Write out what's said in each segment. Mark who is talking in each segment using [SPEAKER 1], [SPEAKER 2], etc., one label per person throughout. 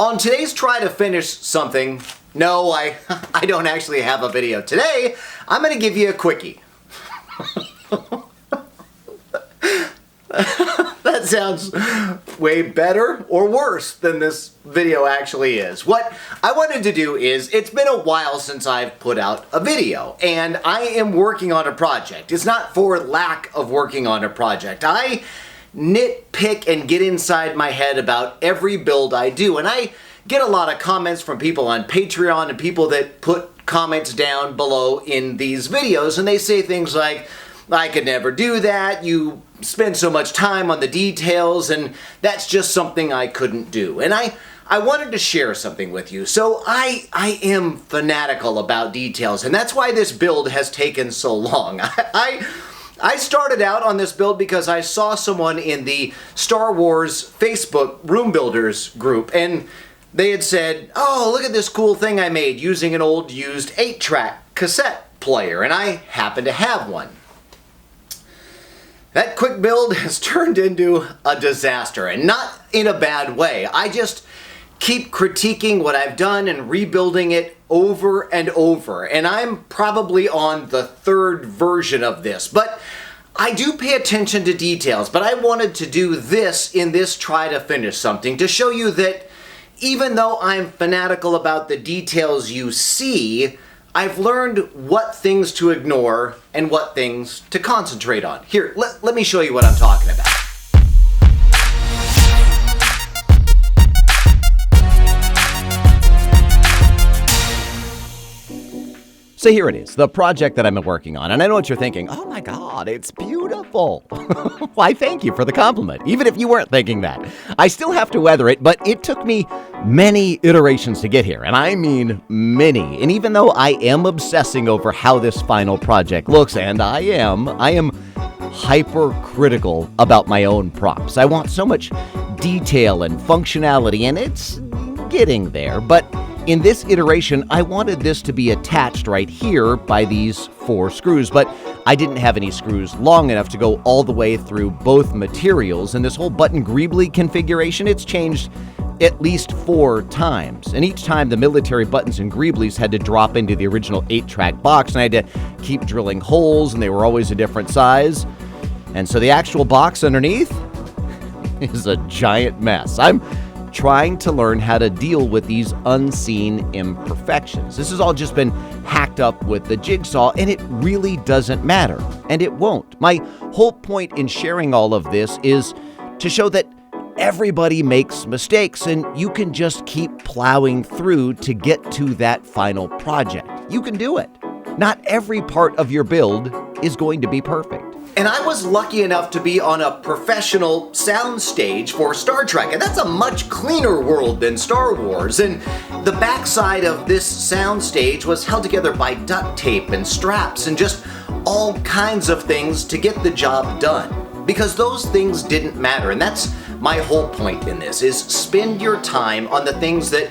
[SPEAKER 1] On today's try to finish something, no, I don't actually have a video. Today, I'm going to give you a quickie. That sounds way better or worse than this video actually is. What I wanted to do is, it's been a while since I've put out a video, and I am working on a project. It's not for lack of working on a project. I nitpick and get inside my head about every build I do, and I get a lot of comments from people on Patreon and people that put comments down below in these videos, and they say things like, I could never do that, you spend so much time on the details, and that's just something I couldn't do. And I wanted to share something with you. So I am fanatical about details, and that's why this build has taken so long. I started out on this build because I saw someone in the Star Wars Facebook Room Builders group, and they had said, oh, look at this cool thing I made using an old used 8-track cassette player, and I happen to have one. That quick build has turned into a disaster, and not in a bad way. I just keep critiquing what I've done and rebuilding it over and over, and I'm probably on the third version of this, but I do pay attention to details. But I wanted to do this in this try to finish something to show you that even though I'm fanatical about the details you see, I've learned what things to ignore and what things to concentrate on. Here, let me show you what I'm talking about.
[SPEAKER 2] So here it is, the project that I've been working on. And I know what you're thinking, oh my God, it's beautiful. Why, thank you for the compliment, even if you weren't thinking that. I still have to weather it, but it took me many iterations to get here. And I mean many. And even though I am obsessing over how this final project looks, and I am hypercritical about my own props. I want so much detail and functionality, and it's getting there. But in this iteration, I wanted this to be attached right here by these 4 screws, but I didn't have any screws long enough to go all the way through both materials, and this whole button greebly configuration, it's changed at least 4 times, and each time the military buttons and greeblies had to drop into the original 8-track box, and I had to keep drilling holes, and they were always a different size, and so the actual box underneath is a giant mess. I'm trying to learn how to deal with these unseen imperfections. This has all just been hacked up with the jigsaw, and it really doesn't matter, and it won't. My whole point in sharing all of this is to show that everybody makes mistakes, and you can just keep plowing through to get to that final project. You can do it. Not every part of your build is going to be perfect.
[SPEAKER 1] And I was lucky enough to be on a professional sound stage for Star Trek, and that's a much cleaner world than Star Wars. And the backside of this sound stage was held together by duct tape and straps and just all kinds of things to get the job done. Because those things didn't matter, and that's my whole point in this, is spend your time on the things that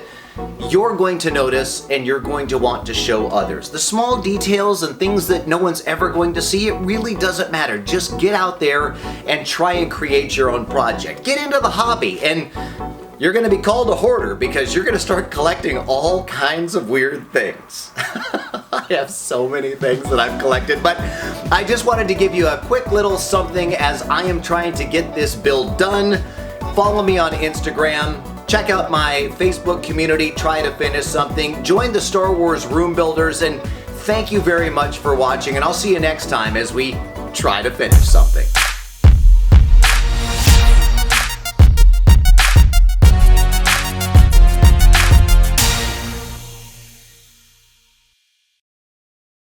[SPEAKER 1] you're going to notice and you're going to want to show others. The small details and things that no one's ever going to see, it really doesn't matter. Just get out there and try and create your own project. Get into the hobby, and you're going to be called a hoarder because you're going to start collecting all kinds of weird things. I have so many things that I've collected, but I just wanted to give you a quick little something as I am trying to get this build done. Follow me on Instagram. Check out my Facebook community, Try to Finish Something. Join the Star Wars Room Builders, and thank you very much for watching, and I'll see you next time as we try to finish something.